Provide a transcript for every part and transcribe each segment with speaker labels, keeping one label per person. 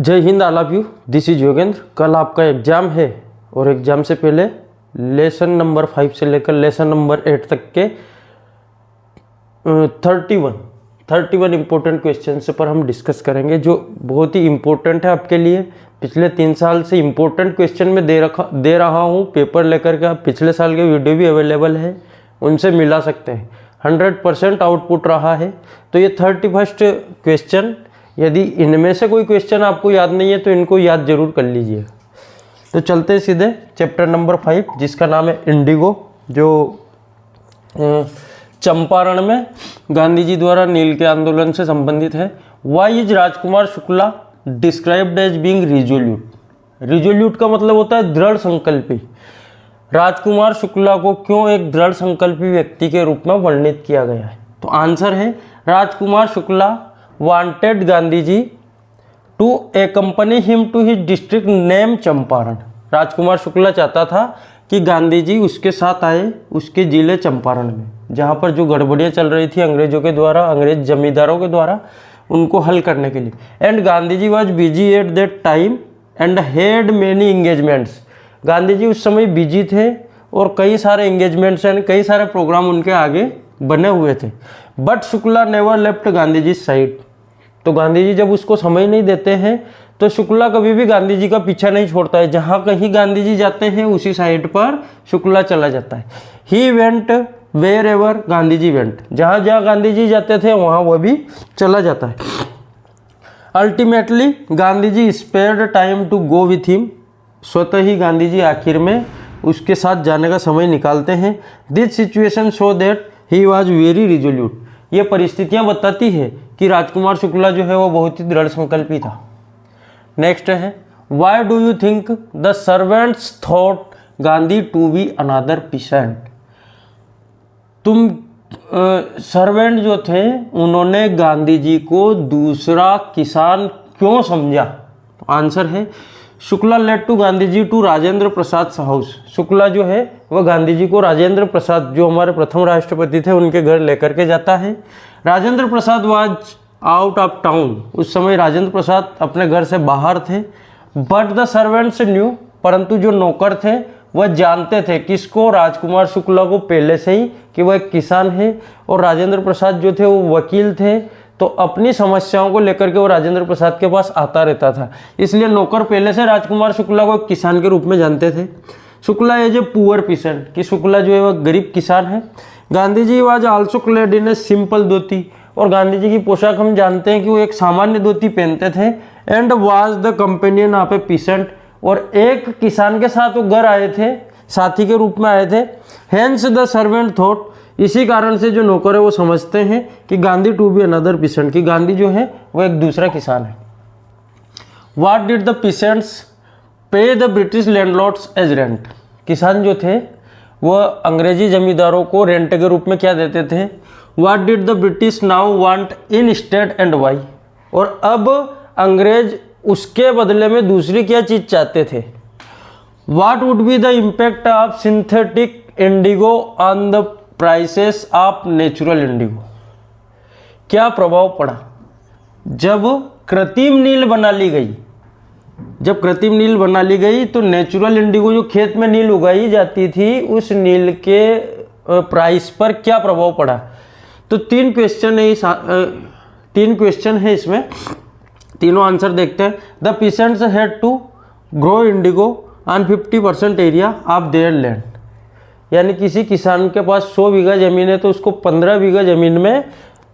Speaker 1: जय Hind all of you, this is Yogendra. कल आपका एग्ज़ाम है और एग्ज़ाम से पहले लेसन नंबर 5 से लेकर लेसन नंबर 8 तक के 31 इम्पोर्टेंट क्वेश्चन पर हम डिस्कस करेंगे, जो बहुत ही इम्पोर्टेंट है आपके लिए। पिछले 3 साल से इम्पोर्टेंट क्वेश्चन में दे रहा हूँ पेपर लेकर के। पिछले साल के वीडियो भी अवेलेबल है, उनसे मिला सकते हैं। 100% आउटपुट रहा है। तो ये 31st क्वेश्चन, यदि इनमें से कोई क्वेश्चन आपको याद नहीं है तो इनको याद जरूर कर लीजिए। तो चलते हैं सीधे चैप्टर नंबर 5, जिसका नाम है इंडिगो, जो चंपारण में गांधी जी द्वारा नील के आंदोलन से संबंधित है। Why is Rajkumar Shukla described as being resolute. Resolute का मतलब होता है दृढ़ संकल्पी। राजकुमार शुक्ला को क्यों एक दृढ़ संकल्पी व्यक्ति के रूप में वर्णित किया गया है? तो आंसर है, Rajkumar Shukla wanted Gandhi ji to accompany him to his district name Champaran. Rajkumar Shukla चाहता था कि गांधी जी उसके साथ आए उसके जिले चंपारण में, जहाँ पर जो गड़बड़ियाँ चल रही थी अंग्रेजों के द्वारा, अंग्रेज जमींदारों के द्वारा, उनको हल करने के लिए। And Gandhi ji was busy at that time and had many engagements. Gandhi ji उस समय बिजी थे और कई सारे इंगेजमेंट्स एंड कई सारे प्रोग्राम उनके आगे बने हुए थे। But Shukla never left Gandhi ji side. तो गांधी जी जब उसको समय नहीं देते हैं तो शुक्ला कभी भी गांधी जी का पीछा नहीं छोड़ता है। जहाँ कहीं गांधी जी जाते हैं उसी साइड पर शुक्ला चला जाता है। He went wherever Gandhi ji went. जहाँ जहाँ गांधी जी जाते थे वहाँ वह भी चला जाता है। Ultimately Gandhi ji spared time to go with him. स्वतः ही गांधी जी आखिर में उसके साथ जाने का समय निकालते हैं। This situation show that he was very resolute. ये परिस्थितियाँ बताती है कि राजकुमार शुक्ला जो है वो बहुत ही दृढ़ संकल्पी था। नेक्स्ट है, why do you think the servants thought Gandhi to be another peasant. तुम सर्वेंट जो थे उन्होंने गांधी जी को दूसरा किसान क्यों समझा? तो आंसर है, Shukla led to Gandhi ji to Rajendra Prasad house. Shukla जो है वह गांधी जी को राजेंद्र प्रसाद, जो हमारे प्रथम राष्ट्रपति थे, उनके घर लेकर के जाता है। Rajendra Prasad was out of town. उस समय राजेंद्र प्रसाद अपने घर से बाहर थे। But the servants new. परंतु जो नौकर थे वह जानते थे किसको? राजकुमार शुक्ला को पहले से ही, कि वह एक किसान है। और राजेंद्र प्रसाद जो थे वो वकील थे, तो अपनी समस्याओं को लेकर के वो राजेंद्र प्रसाद के पास आता रहता था। इसलिए नौकर पहले से राजकुमार शुक्ला को एक किसान के रूप में जानते थे। Shukla as a poor peasant, कि शुक्ला जो है वह गरीब किसान है। Gandhi ji was also clad in a simple dhoti. और गांधी जी की पोशाक हम जानते हैं कि वो एक सामान्य धोती पहनते थे। And was the companion of A pheasant. और एक किसान के साथ वो घर आए थे, साथी के रूप में आए थे। Hence the servant thought. इसी कारण से जो नौकर है वो समझते हैं कि Gandhi to be another peasant, कि गांधी जो है वो एक दूसरा किसान है। What did the peasants pay the British landlords as rent. किसान जो थे वह अंग्रेजी जमींदारों को रेंट के रूप में क्या देते थे? What did the British now want instead and why. और अब अंग्रेज उसके बदले में दूसरी क्या चीज़ चाहते थे? What would be the impact of synthetic Indigo on the prices of natural Indigo. क्या प्रभाव पड़ा जब कृत्रिम नील बना ली गई? जब कृत्रिम नील बना ली गई तो नेचुरल इंडिगो, जो खेत में नील उगाई जाती थी, उस नील के प्राइस पर क्या प्रभाव पड़ा? तो 3 क्वेश्चन है इसमें, तीनों आंसर देखते हैं। The peasants had to grow indigo on 50% area of their land. यानी किसी किसान के पास 100 बीघा ज़मीन है तो उसको 15 बीघा ज़मीन में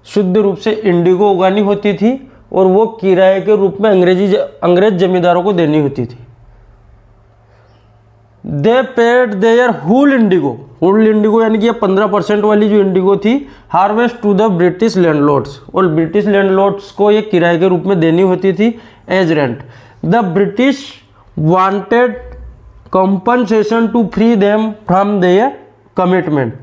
Speaker 1: शुद्ध रूप से इंडिगो उगानी होती थी और वो किराए के रूप में अंग्रेज जमींदारों को देनी होती थी। They paid their whole indigo यानी कि 15% वाली जो इंडिगो थी, harvest to the British landlords. और ब्रिटिश लैंडलॉर्ड्स को ये किराए के रूप में देनी होती थी as rent. The British wanted compensation to free them from their commitment.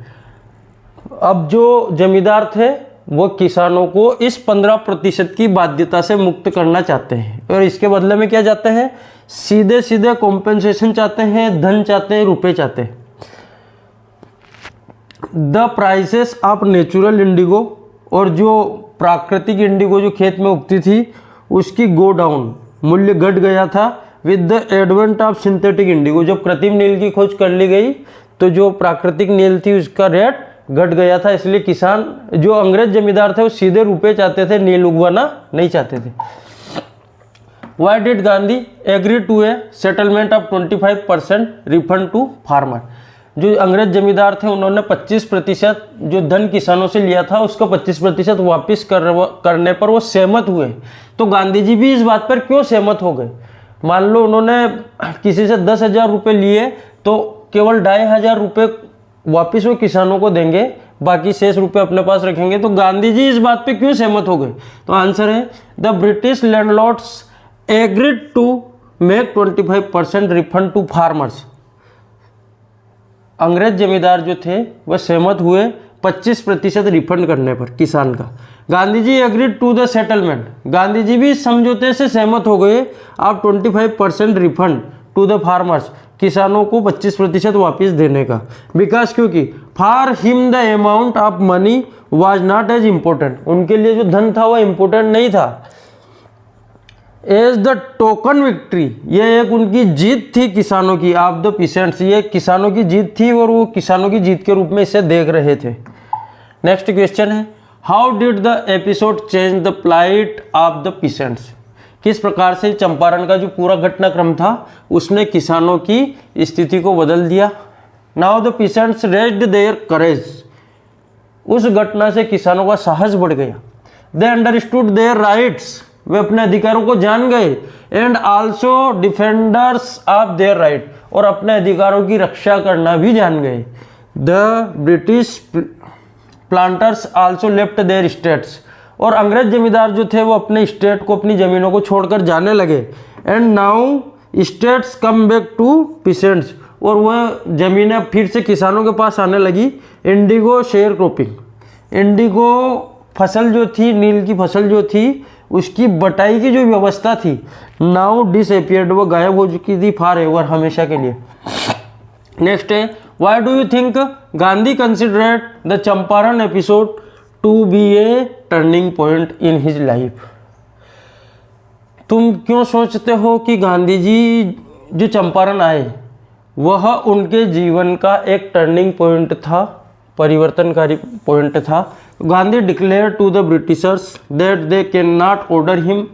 Speaker 1: अब जो जमींदार थे वो किसानों को इस 15% की बाध्यता से मुक्त करना चाहते हैं और इसके बदले में क्या चाहते हैं? सीधे सीधे कॉम्पेंसेशन चाहते हैं, धन चाहते हैं, रुपए चाहते हैं। The prices of natural Indigo, और जो प्राकृतिक इंडिगो जो खेत में उगती थी उसकी गो डाउन, मूल्य घट गया था with the advent of synthetic Indigo. जब कृत्रिम नील की खोज कर ली गई तो जो प्राकृतिक नील थी उसका रेट घट गया था, इसलिए किसान जो अंग्रेज जमींदार थे वो सीधे रुपए चाहते थे, नील उगवाना नहीं चाहते थे। Why did Gandhi agree to a settlement of 25% refund to farmer. जो अंग्रेज जमींदार थे उन्होंने 25% जो धन किसानों से लिया था उसका 25% वापस करने पर वो सहमत हुए। तो गांधी जी भी इस बात पर क्यों सहमत हो गए? मान लो उन्होंने किसी से 10,000 रुपये लिए तो केवल 2,500 रुपये वापस वो किसानों को देंगे, बाकी शेष रुपये अपने पास रखेंगे। तो गांधी जी इस बात पे क्यों सहमत हो गए? तो आंसर है the British landlords agreed to make 25% refund to farmers. अंग्रेज जमींदार जो थे वह सहमत हुए 25% रिफंड करने पर किसान का। Gandhi ji agreed to the settlement. Gandhi ji भी इस समझौते से सहमत हो गए आप 25% रिफंड टू द फार्मर्स, किसानों को 25% वापस देने का। बिकॉज क्योंकि for him the amount of money was not as important. उनके लिए जो धन था वह इम्पोर्टेंट नहीं था। एज द टोकन विक्ट्री, ये एक उनकी जीत थी किसानों की ऑफ द पीसेंट्स। ये किसानों की जीत थी और वो किसानों की जीत के रूप में इसे देख रहे थे। नेक्स्ट क्वेश्चन है how did the episode change the plight of the peasants. किस प्रकार से चंपारण का जो पूरा घटनाक्रम था उसने किसानों की स्थिति को बदल दिया। Now the peasants raised their courage. उस घटना से किसानों का साहस बढ़ गया। They understood their rights. वे अपने अधिकारों को जान गए। And also defenders of their right. और अपने अधिकारों की रक्षा करना भी जान गए। The British planters also left their states. और अंग्रेज जमींदार जो थे वो अपने स्टेट को, अपनी ज़मीनों को छोड़कर जाने लगे। And now states come back to peasants. और वह ज़मीनें फिर से किसानों के पास आने लगी। Indigo share cropping. इंडिगो फसल जो थी, नील की फसल जो थी, उसकी बटाई की जो व्यवस्था थी नाउ डिसअपियर्ड, वो गायब हो चुकी थी फॉर एवर, हमेशा के लिए। नेक्स्ट है why do you think Gandhi considered the Champaran episode to be a turning point in his life. तुम क्यों सोचते हो कि गांधी जी जो चंपारण आए वह उनके जीवन का एक टर्निंग पॉइंट था, परिवर्तनकारी पॉइंट था। Gandhi declared to the Britishers that they can not order him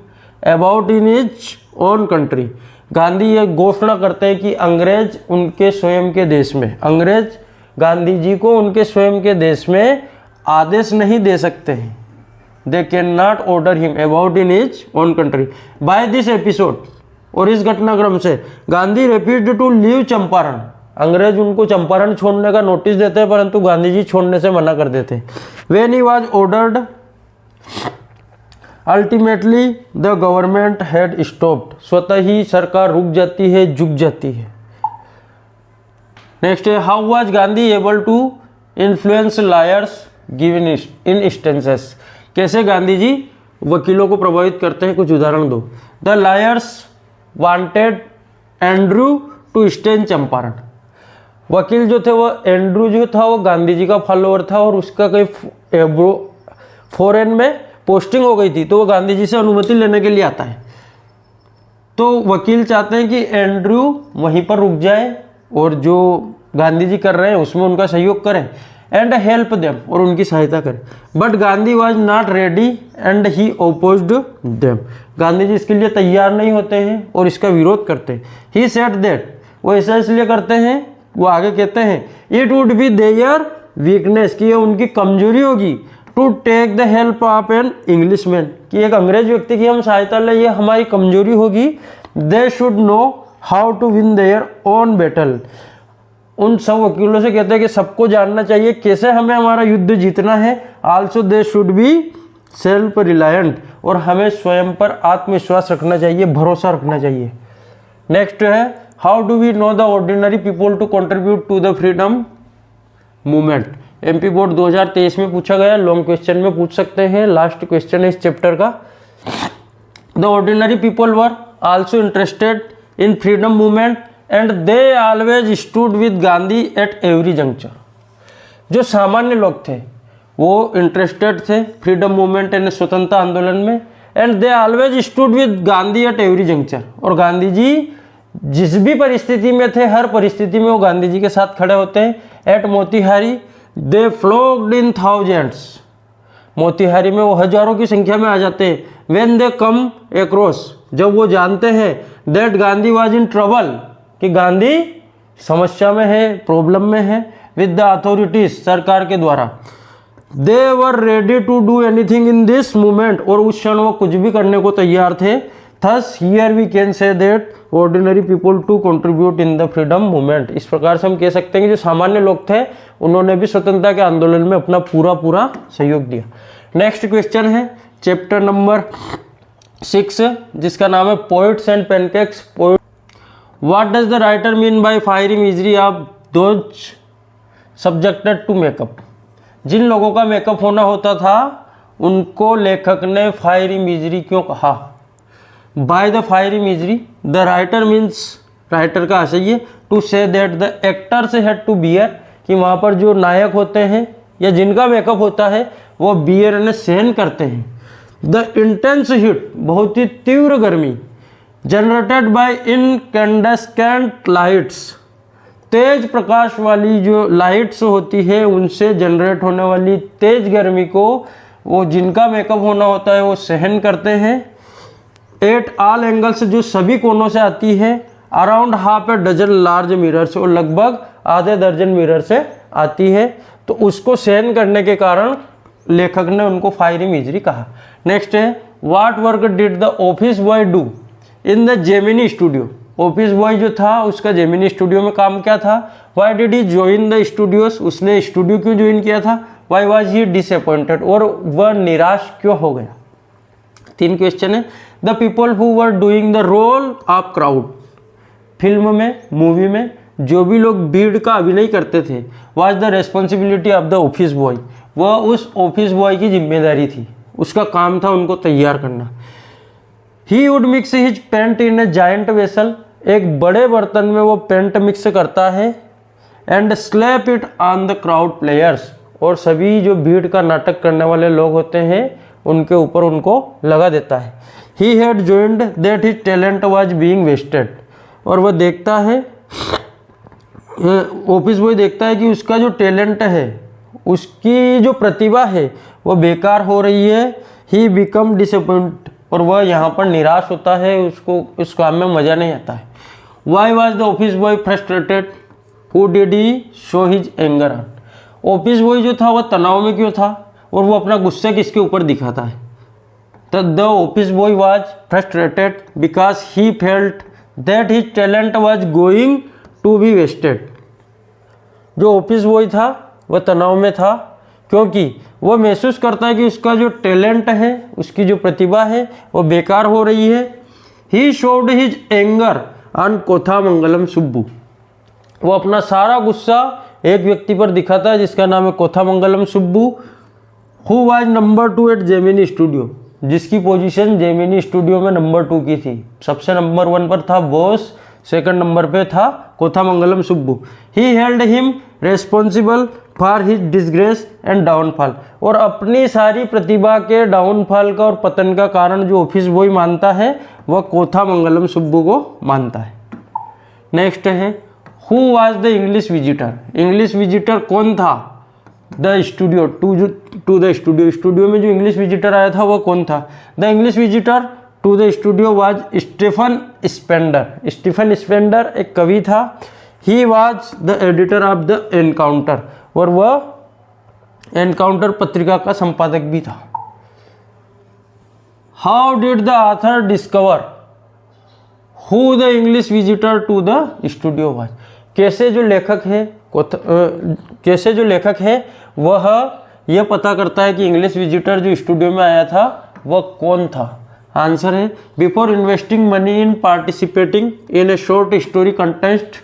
Speaker 1: about in his own country. Gandhi ये घोषणा करते हैं कि अंग्रेज उनके स्वयं के देश में, अंग्रेज गांधी जी को उनके स्वयं के देश में आदेश नहीं दे सकते हैं। They can not order him about in his own country. By this episode, और इस घटनाक्रम से Gandhi refused to leave Champaran. अंग्रेज उनको चंपारण छोड़ने का नोटिस देते हैं परंतु गांधी जी छोड़ने से मना कर देते हैं। When he was ordered ultimately the government had stopped. स्वतः ही सरकार रुक जाती है, झुक जाती है। नेक्स्ट है how was Gandhi able to influence lawyers given in instances. कैसे गांधी जी वकीलों को प्रभावित करते हैं, कुछ उदाहरण दो। The lawyers wanted Andrew to stay in Champaran. वकील जो थे वो एंड्रू जो था वो गांधी जी का फॉलोअर था और उसका कहीं फॉरेन में पोस्टिंग हो गई थी तो वो गांधी जी से अनुमति लेने के लिए आता है। तो वकील चाहते हैं कि एंड्रू वहीं पर रुक जाए और जो गांधी जी कर रहे हैं उसमें उनका सहयोग करें एंड हेल्प देम, और उनकी सहायता करें। But Gandhi was not ready and he opposed them. Gandhi ji इसके लिए तैयार नहीं होते हैं और इसका विरोध करते हैं। ही सेड दैट, वो ऐसा इसलिए करते हैं, वो आगे कहते हैं it would be their weakness, कि ये उनकी कमजोरी होगी, to take the help of an Englishman, कि एक अंग्रेज व्यक्ति की हम सहायता लें, ये हमारी कमजोरी होगी। They should know how to win their own battle. उन सब वकीलों से कहते हैं कि सबको जानना चाहिए कैसे हमें हमारा युद्ध जीतना है। Also they should be self reliant, और हमें स्वयं पर आत्मविश्वास रखना चाहिए, भरोसा रखना चाहिए। नेक्स्ट है how do we know the ordinary people to contribute to the freedom movement. MP board 2023 में पूछा गया, लॉन्ग क्वेश्चन में पूछ सकते हैं, लास्ट क्वेश्चन है इस चैप्टर का। The ordinary people were also interested in freedom movement and they always stood with Gandhi at every juncture. जो सामान्य लोग थे वो इंटरेस्टेड थे फ्रीडम मूवमेंट यानी स्वतंत्रता आंदोलन में, and they always stood with Gandhi at every juncture. और गांधी जी जिस भी परिस्थिति में थे, हर परिस्थिति में वो गांधी जी के साथ खड़े होते हैं। At Motihari they flocked in thousands, Motihari में वो हजारों की संख्या में आ जाते हैं। व्हेन दे कम अक्रॉस, जब वो जानते हैं that Gandhi was in trouble, कि गांधी समस्या में है, प्रॉब्लम में है, विद द अथॉरिटीज, सरकार के द्वारा, they were ready to do anything in this movement, और उस क्षण वो कुछ भी करने को तैयार थे। Thus here we can say that ordinary people to contribute in the freedom movement. इस प्रकार से हम कह सकते हैं कि जो सामान्य लोग थे उन्होंने भी स्वतंत्रता के आंदोलन में अपना पूरा सहयोग दिया। नेक्स्ट क्वेश्चन है चैप्टर नंबर 6 जिसका नाम है poets and pancakes. What does the writer mean by fiery misery of those subjected to makeup. जिन लोगों का मेकअप होना होता था उनको लेखक ने फायरी मिजरी क्यों कहा। By the fiery misery the writer means, writer का आशय है to say that the actors had to bear, कि वहाँ पर जो नायक होते हैं या जिनका मेकअप होता है वो बियर यानी सहन करते हैं। द इंटेंस हीट, बहुत ही तीव्र गर्मी, जनरेटेड बाय इनकैंडेस्केंट लाइट्स, तेज प्रकाश वाली जो लाइट्स होती है उनसे जनरेट होने वाली तेज गर्मी को वो जिनका मेकअप होना होता है वो सहन करते हैं। एट ऑल एंगल्स, जो सभी कोनों से आती है। Around half a dozen large mirror से, और लगभग आधे दर्जन मिरर से आती है। तो उसको सहन करने के कारण लेखक ने उनको फायरी मिजरी कहा। नेक्स्ट है what work did the office boy do in the Gemini studio. Office boy जो था उसका जेमिनी स्टूडियो में काम क्या था। Why did he join the studios, उसने स्टूडियो क्यों ज्वाइन किया था। वाई वॉज ही डिसअपॉइंटेड, और वह निराश क्यों हो गया। 3 क्वेश्चन है। The people who were doing the role of crowd, film में, मूवी में जो भी लोग भीड़ का अभिनय करते थे, was the responsibility of the office boy, वह उस ऑफिस बॉय की जिम्मेदारी थी, उसका काम था उनको तैयार करना। He would mix his paint in a giant vessel, एक बड़े बर्तन में वो पेंट मिक्स करता है। And slap it on the crowd players, और सभी जो भीड़ का नाटक करने वाले लोग होते हैं उनके ऊपर उनको लगा देता है। He had joined that his talent was being wasted, और वह देखता है, ऑफिस बॉय देखता है कि उसका जो टैलेंट है, उसकी जो प्रतिभा है वो बेकार हो रही है। ही बिकम डिसअपॉइंट, और वह यहाँ पर निराश होता है, उसको उस काम में मज़ा नहीं आता है। Why was the office boy frustrated, who did he show his anger on. Office boy जो था वह तनाव में क्यों था, और वो अपना गुस्सा किसके ऊपर दिखाता है। तो the office boy was frustrated because he felt that his talent was going to be wasted. जो ऑफिस बॉय था वह तनाव में था क्योंकि वह महसूस करता है कि उसका जो टैलेंट है, उसकी जो प्रतिभा है वो बेकार हो रही है। He showed his anger on Kothamangalam Subbu, वो अपना सारा गुस्सा एक व्यक्ति पर दिखाता है जिसका नाम है Kothamangalam Subbu. Who was number 2 at Gemini Studio, जिसकी पोजीशन जेमिनी स्टूडियो में नंबर 2 की थी। सबसे नंबर 1 पर था बोस, सेकंड नंबर पे था Kothamangalam Subbu. He held him responsible for his disgrace and downfall, और अपनी सारी प्रतिभा के डाउनफॉल का और पतन का कारण जो ऑफिस बॉय मानता है वह कोथामंगलम सुब्बू को मानता है। नेक्स्ट है who was the English visitor. English visitor कौन था। The studio to the studio, studio में जो इंग्लिश विजिटर आया था वह कौन था। The English visitor to the studio was Stephen Spender. Stephen Spender एक कवि था। He was the editor of the Encounter, और वह एनकाउंटर पत्रिका का संपादक भी था। How did the author discover who the English visitor to the studio was. कैसे जो लेखक है वह यह पता करता है कि इंग्लिश विजिटर जो स्टूडियो में आया था वह कौन था। आंसर है before investing money in participating in a short story contest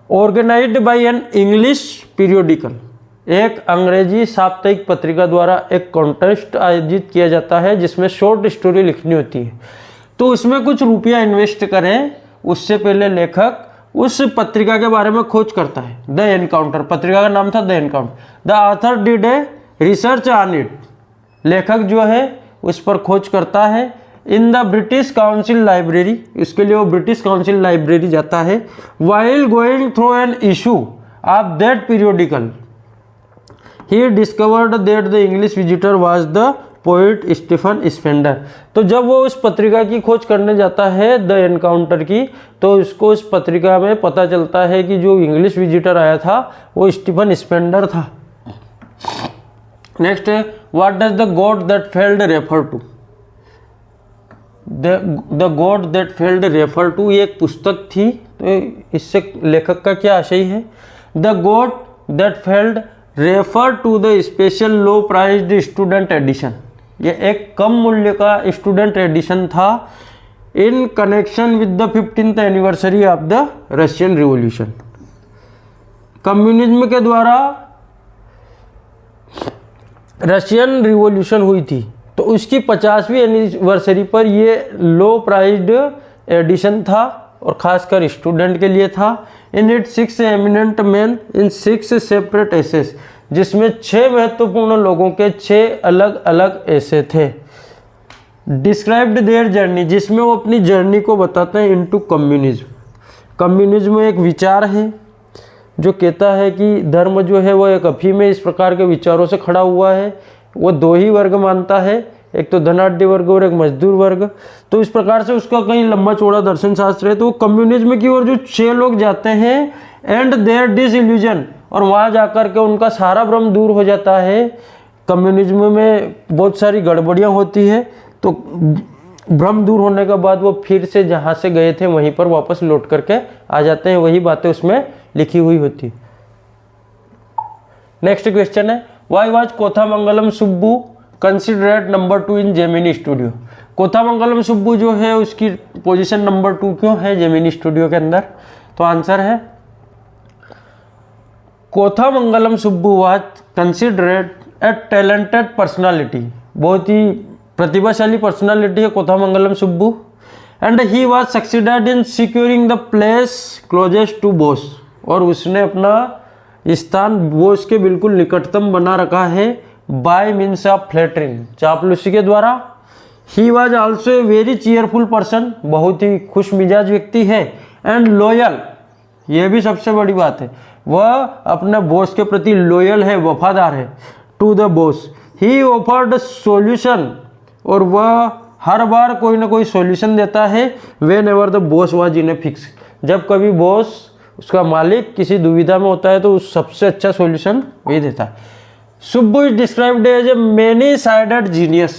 Speaker 1: organised by an English periodical. एक अंग्रेजी साप्ताहिक पत्रिका द्वारा एक कॉन्टेस्ट आयोजित किया जाता है जिसमें शॉर्ट स्टोरी लिखनी होती है। तो उसमें कुछ रुपया इन्वेस्ट करें उससे पहले लेखक उस पत्रिका के बारे में खोज करता है। द एनकाउंटर, पत्रिका का नाम था the Encounter. The author did a research on it, लेखक जो है उस पर खोज करता है। In the British Council library, इसके लिए वो ब्रिटिश काउंसिल लाइब्रेरी जाता है। While going through an issue of that periodical he discovered that the English visitor was the poet Stephen Spender. तो जब वो उस पत्रिका की खोज करने जाता है द एनकाउंटर की, तो उसको उस पत्रिका में पता चलता है कि जो इंग्लिश विजिटर आया था वो स्टीफन स्पेंडर था। नेक्स्ट है what does the God that failed refer to. The God that failed refer to ये एक पुस्तक थी, तो इससे लेखक का क्या आशय है। The God that failed refer to the special low priced student edition. ये एक कम मूल्य का स्टूडेंट एडिशन था in connection with the 15th anniversary of the Russian revolution. Communism के द्वारा रशियन रिवॉल्यूशन हुई थी, तो उसकी 50वीं एनिवर्सरी पर ये लो प्राइस्ड एडिशन था और खासकर स्टूडेंट के लिए था। In it 6 eminent man in 6 separate essays, जिसमें 6 महत्वपूर्ण लोगों के 6 अलग अलग ऐसे थे। डिस्क्राइब्ड देयर जर्नी, जिसमें वो अपनी जर्नी को बताते हैं इनटू कम्युनिज्म। कम्युनिज्म एक विचार है जो कहता है कि धर्म जो है वो एक अफीम में इस प्रकार के विचारों से खड़ा हुआ है। वो 2 ही वर्ग मानता है, एक तो धनाढ्य वर्ग और एक मजदूर वर्ग। तो इस प्रकार से उसका कहीं लंबा चौड़ा दर्शन शास्त्र है। तो कम्युनिज्म की ओर जो 6 लोग जाते हैं एंड देयर डिसइल्यूजन, और वहाँ जाकर के उनका सारा भ्रम दूर हो जाता है। कम्युनिज्म में बहुत सारी गड़बड़ियाँ होती है, तो भ्रम दूर होने के बाद वो फिर से जहाँ से गए थे वहीं पर वापस लौट करके आ जाते हैं, वही बातें उसमें लिखी हुई होती। नेक्स्ट क्वेश्चन है why was Kothamangalam Subbu considered number 2 in Gemini Studio. Kothamangalam Subbu जो है उसकी पोजीशन नंबर 2 क्यों है जेमिनी स्टूडियो के अंदर। तो आंसर है Kothamangalam Subbu was considered a talented personality, बहुत ही प्रतिभाशाली पर्सनालिटी है Kothamangalam Subbu. And he was succeeded in securing the place closest to boss, और उसने अपना स्थान बोस के बिल्कुल निकटतम बना रखा है बाय मीन्स ऑफ फ्लैटरिंग, चापलूसी के द्वारा। He was also a very cheerful person, बहुत ही खुश मिजाज व्यक्ति है। एंड लॉयल, ये भी सबसे बड़ी बात है, वह अपने बॉस के प्रति लॉयल है, वफादार है। To the boss he offered solution, और वह हर बार कोई ना कोई सॉल्यूशन देता है। When ever the boss was in a fix, जब कभी बॉस उसका मालिक किसी दुविधा में होता है तो उस सबसे अच्छा सॉल्यूशन वही देता है। Subbu is described as a many sided genius,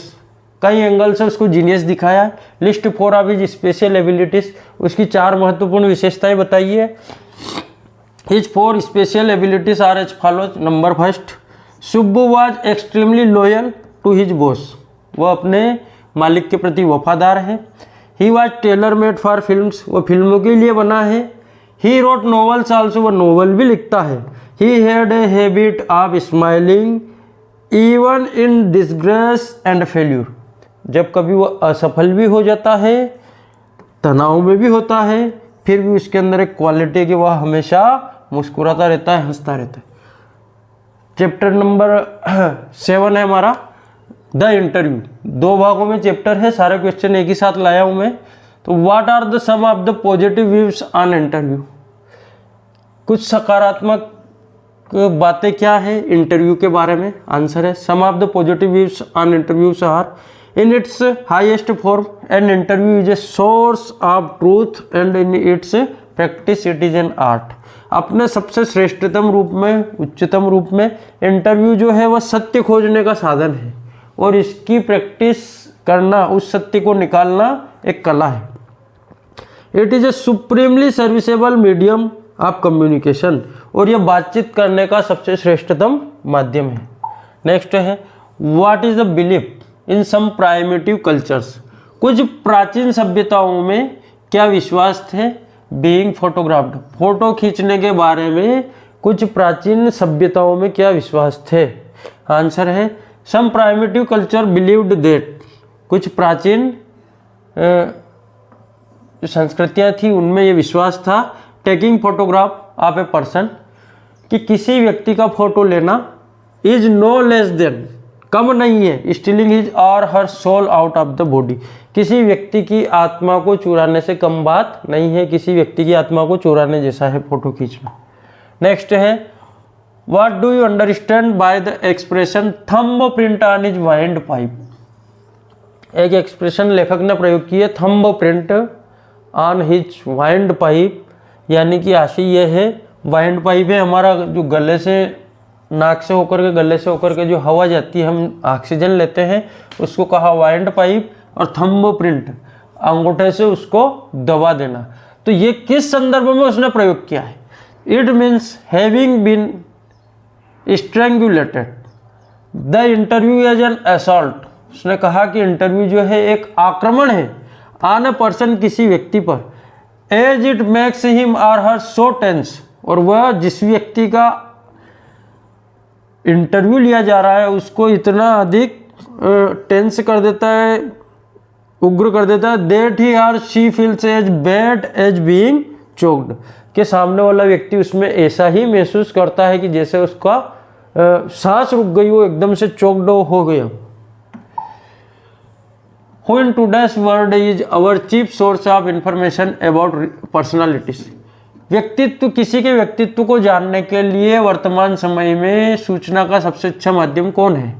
Speaker 1: कई एंगल से उसको जीनियस दिखाया है। List 4 of his special abilities, उसकी 4 महत्वपूर्ण विशेषताएं बताइए। His 4 special abilities are as follows. Number 1, Subbu was extremely loyal to his boss, वह अपने मालिक के प्रति वफादार है। He was tailor made for films, वह फिल्मों के लिए बना है। ही रोट नॉवेल्स आल्सो, वह नॉवल भी लिखता है। He had a habit of smiling even in disgrace and failure, जब कभी वह असफल भी हो जाता है, तनाव में भी होता है, फिर भी उसके अंदर एक क्वालिटी है कि वह हमेशा मुस्कुराता रहता है, हंसता रहता है। चैप्टर नंबर 7 है हमारा द इंटरव्यू, 2 भागों में चैप्टर है, सारे क्वेश्चन एक ही साथ लाया हूं मैं। तो what are the some of the positive views on interview, कुछ सकारात्मक बातें क्या है इंटरव्यू के बारे में। आंसर है some of the positive views on interviews are in its highest form an interview is a source of truth and in its practice it is an art. अपने सबसे श्रेष्ठतम रूप में, उच्चतम रूप में इंटरव्यू जो है वह सत्य खोजने का साधन है, और इसकी प्रैक्टिस करना, उस सत्य को निकालना एक कला है। It is a supremely serviceable medium of communication, और यह बातचीत करने का सबसे श्रेष्ठतम माध्यम है। नेक्स्ट है what is the belief in some primitive cultures, कुछ प्राचीन सभ्यताओं में क्या विश्वास थे। बीइंग फोटोग्राफ्ड, फोटो खींचने के बारे में कुछ प्राचीन सभ्यताओं में क्या विश्वास थे। आंसर है some primitive culture believed that, कुछ प्राचीन संस्कृतियाँ थी उनमें ये विश्वास था। Taking photograph of a person, कि किसी व्यक्ति का फोटो लेना इज नो लेस देन, कम नहीं है, stealing his or her soul out of the body, किसी व्यक्ति की आत्मा को चुराने से कम बात नहीं है, किसी व्यक्ति की आत्मा को चुराने जैसा है फोटो खींचना। नेक्स्ट है what do you understand by the expression thumb print on his wind pipe. एक एक्सप्रेशन लेखक ने प्रयोग की है, thumb print on his wind pipe, यानी कि आशय यह है, वाइंड पाइप है हमारा जो गले से, नाक से होकर के, गले से होकर के जो हवा जाती है, हम ऑक्सीजन लेते हैं, उसको कहा वाइंड पाइप, और थंब प्रिंट अंगूठे से उसको दबा देना। तो ये किस संदर्भ में उसने प्रयोग किया है? It means having been strangulated, the interview as an assault. उसने कहा कि इंटरव्यू जो है एक आक्रमण है ऑन ए पर्सन, किसी व्यक्ति पर, एज इट मेक्स हिम और हर सो टेंस, और वह जिस व्यक्ति का इंटरव्यू लिया जा रहा है उसको इतना अधिक टेंस कर देता है, उग्र कर देता है, दैट ही और she feels as bad as being choked, के सामने वाला व्यक्ति उसमें ऐसा ही महसूस करता है कि जैसे उसका सांस रुक गई हो, एकदम से चोक्ड हो गया। Who in today's world is our chief source of information about personalities? व्यक्तित्व, किसी के व्यक्तित्व को जानने के लिए वर्तमान समय में सूचना का सबसे अच्छा माध्यम कौन है?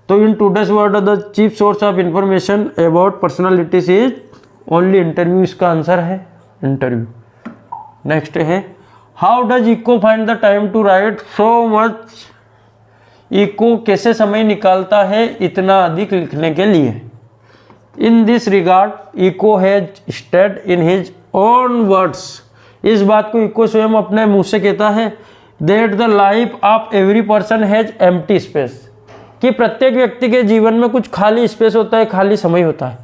Speaker 1: तो in today's world the chief source of information about personalities is only interview, इसका आंसर है इंटरव्यू। नेक्स्ट है how does Eco find the time to write so much. Eco कैसे समय निकालता है इतना अधिक लिखने के लिए? In this regard Eco has stated in his own words, इस बात को इको स्वयं अपने मुंह से कहता है, that the life of every person has empty space, कि प्रत्येक व्यक्ति के जीवन में कुछ खाली स्पेस होता है, खाली समय होता है,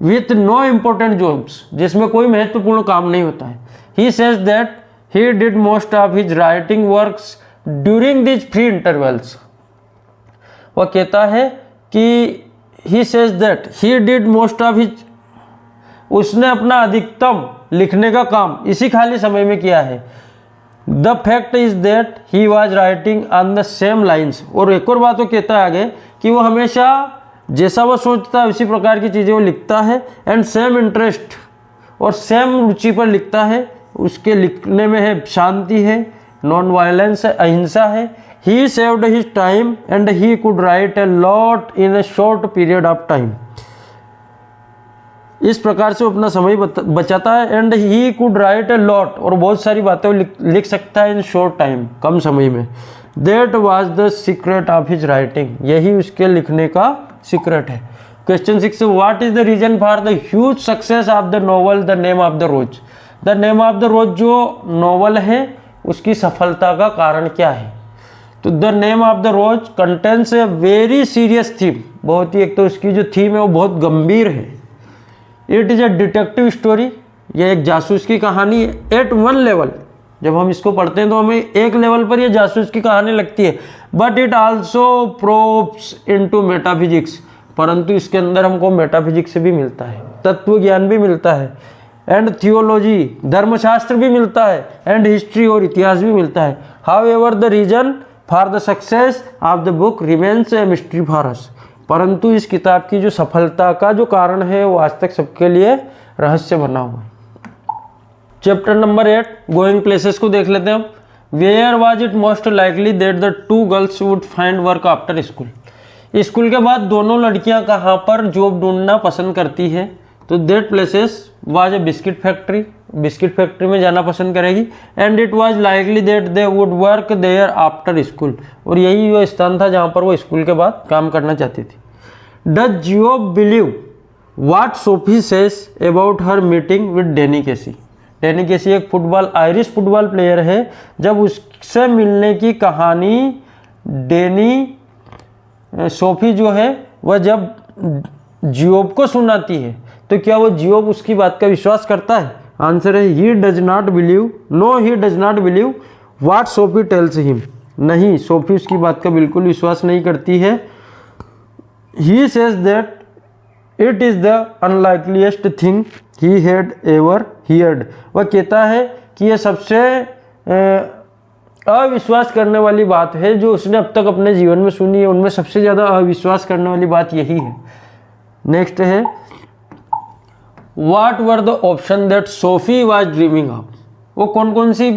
Speaker 1: विथ नो इम्पोर्टेंट जॉब्स, जिसमें कोई महत्वपूर्ण काम नहीं होता है। He says that he did most of his writing works during these free intervals, वह कहता है कि he says that he did most of his, उसने अपना अधिकतम लिखने का काम इसी खाली समय में किया है। The fact is that he was writing on the same lines, और एक और बात वो कहता है आगे कि वो हमेशा जैसा वो सोचता है उसी प्रकार की चीज़ें वो लिखता है, एंड सेम इंटरेस्ट, और सेम रुचि पर लिखता है, उसके लिखने में है शांति है, नॉन वायलेंस है, अहिंसा है। He saved his time and he could write a lot in a short period of time. इस प्रकार से वो अपना समय बचाता है, and he could write a lot, और बहुत सारी बातें लिख सकता है इन शॉर्ट टाइम, कम समय में। That was the secret of his writing, यही उसके लिखने का सीक्रेट है। Question 6, what is the reason for the huge success of the novel the name of the rose. The name of the rose जो novel है उसकी सफलता का कारण क्या है? तो the name of the Rose contains a very serious theme, बहुत ही, एक तो उसकी जो थीम है वो बहुत गंभीर है। It is a detective story, यह एक जासूस की कहानी है। एट वन लेवल, जब हम इसको पढ़ते हैं तो हमें एक लेवल पर यह जासूस की कहानी लगती है, but it also probes into metaphysics, परंतु इसके अंदर हमको मेटाफिजिक्स भी मिलता है, तत्व ज्ञान भी मिलता है, एंड थियोलॉजी, धर्मशास्त्र भी मिलता है, एंड हिस्ट्री और इतिहास भी मिलता है। However the reason for the success of the book remains a mystery for us, परंतु इस किताब की जो सफलता का जो कारण है वो आज तक सबके लिए रहस्य बना हुआ है। चैप्टर नंबर 8 गोइंग प्लेसेस को देख लेते हैं हम। Where was it most likely that the two girls would find work after school. School के बाद दोनों लड़कियां कहाँ पर जॉब ढूंढना पसंद करती है? तो that places was a biscuit factory, biscuit factory में जाना पसंद करेगी। And it was likely that they would work there after school, और यही वो स्थान था जहाँ पर वो स्कूल के बाद काम करना चाहती थी। Does Geoff believe what Sophie says about her meeting with Danny Casey. Danny Casey एक आयरिश फुटबॉल प्लेयर है, जब उससे मिलने की कहानी डैनी सोफी जो है वह जब जियोब को सुनाती है तो क्या वो जियोब उसकी बात का विश्वास करता है? आंसर है he does not believe, no he does not believe what Sophie tells him. नहीं, सोफी उसकी बात का बिल्कुल विश्वास नहीं करती है। He says that it is the unlikeliest thing he had ever heard. वह कहता है कि यह सबसे अविश्वास करने वाली बात है जो उसने अब तक अपने जीवन में सुनी है, उनमें सबसे ज़्यादा अविश्वास करने वाली बात यही है। नेक्स्ट है, what were the option that Sophie was dreaming of. वो कौन कौन सी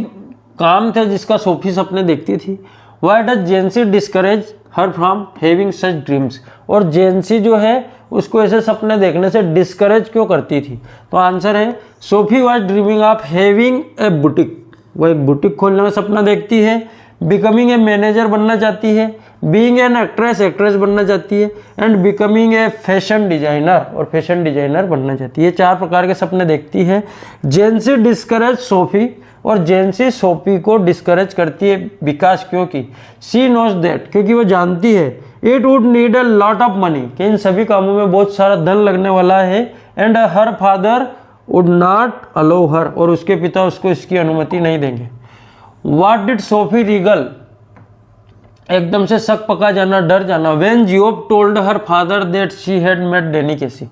Speaker 1: काम थे जिसका सोफी सपने देखती थी। Why does जेंसी discourage her from having such dreams. और जेंसी जो है उसको ऐसे सपने देखने से डिस्करेज क्यों करती थी। तो आंसर है, Sophie was dreaming of having a boutique. वो एक बुटीक खोलने का सपना देखती है, बिकमिंग ए मैनेजर बनना चाहती है, बीइंग एन एक्ट्रेस एक्ट्रेस बनना चाहती है, and becoming a fashion designer और फैशन डिजाइनर बनना चाहती है। ये 4 प्रकार के सपने देखती है। जेंसी डिस्करेज सोफी, और जेंसी सोफी को डिस्करेज करती है बिकॉज क्योंकि सी नोज दैट, क्योंकि वो जानती है it would need a lot of money, कि इन सभी कामों में बहुत सारा धन लगने वाला है, and her father would not allow her, और उसके पिता उसको इसकी अनुमति नहीं देंगे। व्हाट डिड सोफी रीगल, एकदम से शक पका जाना, डर जाना। When Geoff told her father that she had met Danny Casey.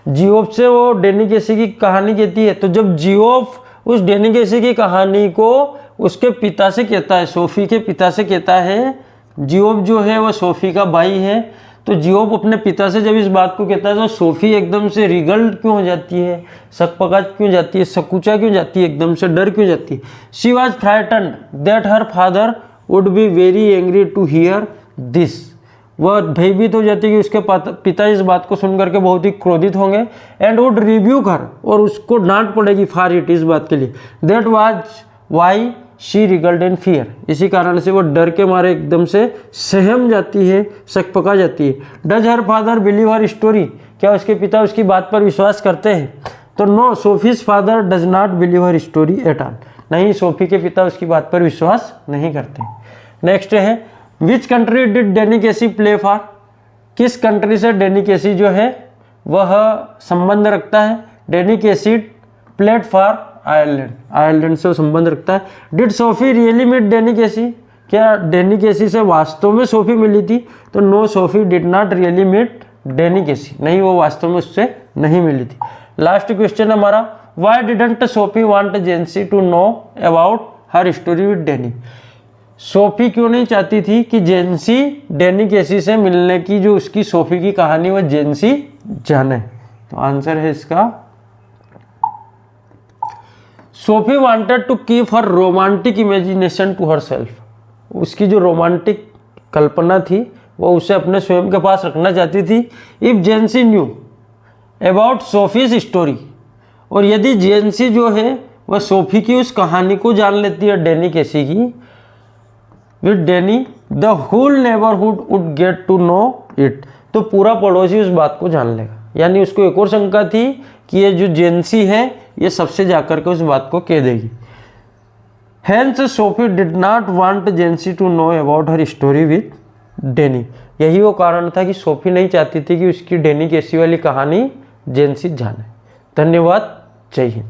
Speaker 1: Geoff से वो डैनी केसी की कहानी कहती है, तो जब जियोब उस डैनी केसी की कहानी को उसके पिता से कहता है, सोफी के पिता से कहता है, जियोब जो है वो सोफी का भाई है, तो जियोब अपने पिता से जब इस बात को कहता है तो सोफी एकदम से रिगल्ड क्यों हो जाती है, सकपका क्यों जाती है, सकुचा क्यों जाती है, एकदम से डर क्यों जाती है। She was frightened that her father would be very angry to hear this. वह भयभीत हो जाती है कि उसके पिता इस बात को सुन करके बहुत ही क्रोधित होंगे, एंड वुड रिव्यूक हर, और उसको डांट पड़ेगी फॉर इट, इस बात के लिए। That was why she रिगल्ड in fear, इसी कारण से वो डर के मारे एकदम से सहम जाती है, सकपका जाती है। Does her father believe her story, क्या उसके पिता उसकी बात पर विश्वास करते हैं। तो no, Sophie's father does not believe her story at all, नहीं, सोफी के पिता उसकी बात पर विश्वास नहीं करते। नेक्स्ट है, which country did Danny Casey play for, किस कंट्री से डैनी केसी जो है वह संबंध रखता है। Danny Casey played for Ireland, Ireland से संबंध रखता है। Did Sophie really meet Danny Casey, क्या डैनी केसी से वास्तव में सोफी मिली थी। तो no, Sophie did not really meet Danny Casey, नहीं, वो वास्तव में उससे नहीं मिली थी। लास्ट क्वेश्चन हमारा, why didn't Sophie want Jansie to know about her story with Danny. Sophie क्यों नहीं चाहती थी कि जेंसी डैनी केसी से मिलने की जो उसकी सोफी की कहानी वो जेंसी जाने। तो आंसर है इसका, Sophie wanted to keep her romantic imagination to herself. उसकी जो रोमांटिक कल्पना थी वो उसे अपने स्वयं के पास रखना चाहती थी। If Jansie knew about Sophie's story, और यदि जेंसी जो है वह सोफी की उस कहानी को जान लेती है डैनी केसी की with Danny, the whole neighbourhood would get to know it, तो पूरा पड़ोसी उस बात को जान लेगा। यानी उसको एक और शंका थी कि ये जो जेंसी है ये सबसे जाकर के उस बात को कह देगी। Hence Sophie did not want Jansie to know about her story with Danny, यही वो कारण था कि सोफी नहीं चाहती थी कि उसकी डैनी केसी वाली कहानी जेंसी जाने। धन्यवाद, जय हिंद।